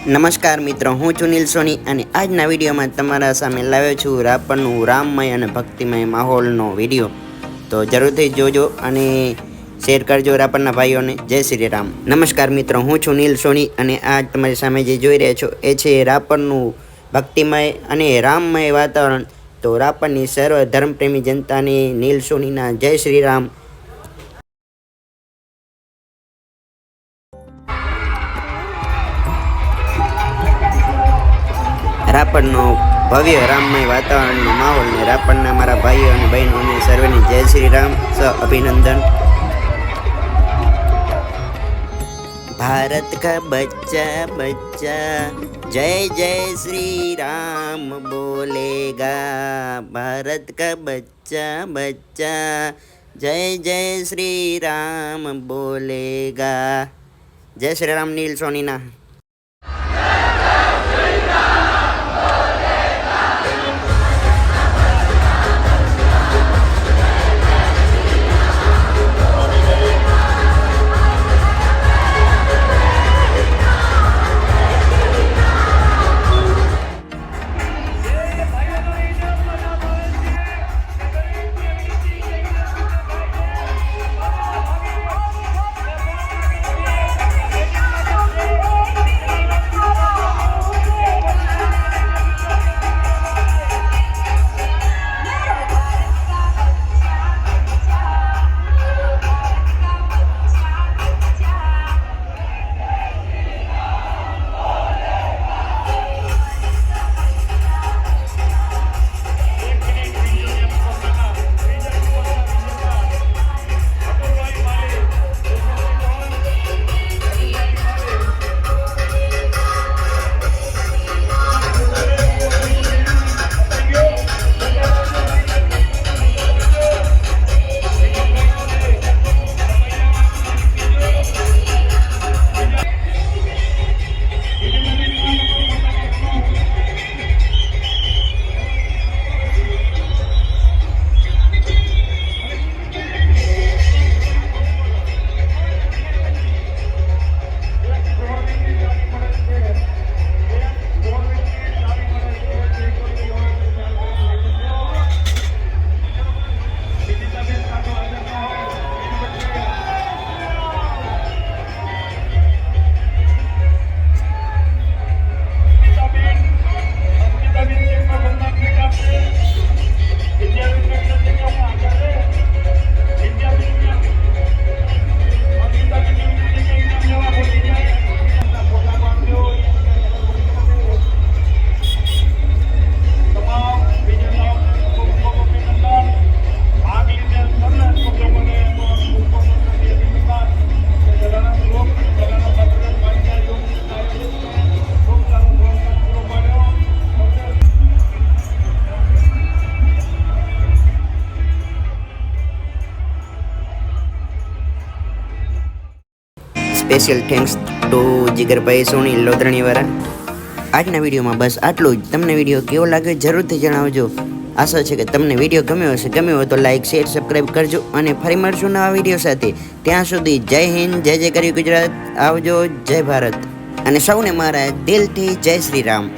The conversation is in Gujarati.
નમસ્કાર મિત્રો, હું છું નીલ સોની અને આજના વિડીયોમાં તમારા સામે લાવ્યો છું રાપરનું રામમય અને ભક્તિમય માહોલનો વિડીયો. તો જરૂરથી જોજો અને શેર કરજો રાપરના ભાઈઓને. જય શ્રી રામ. નમસ્કાર મિત્રો, હું છું નીલ સોની અને આજ તમારી સામે જે જોઈ રહ્યા છો એ છે રાપરનું ભક્તિમય અને રામમય વાતાવરણ. તો રાપરની સર્વ ધર્મપ્રેમી જનતાને નીલ સોનીના જય શ્રી રામ. રાપરનો ભવ્ય રામમય વાતાવરણનો માહોલ ને રાપરના મારા ભાઈઓ અને બહેનોને સર્વેને જય શ્રી રામ અભિનંદન. ભારત કા બચ્ચા બચ્ચા જય જય શ્રી રામ બોલેગા. ભારત કા બચ્ચા બચ્ચા જય જય શ્રી રામ બોલેગા. જય શ્રી રામ. નીલ સોનીના. Special thanks to Jigarbhai Soni લોધરણીવાળા. આજના વિડીયોમાં બસ આટલું જ. તમને વિડીયો કેવો લાગ્યો જરૂરથી જણાવજો. આશા છે કે તમને વિડીયો ગમ્યો હશે. ગમ્યો હોય તો લાઇક, શેર, સબસ્ક્રાઈબ કરજો અને ફરી મળશું નવા વિડીયો સાથે. ત્યાં સુધી જય હિન્દ, જય જય કરી ગુજરાત. આવજો. જય ભારત અને સૌને મારા દિલથી જય શ્રી રામ.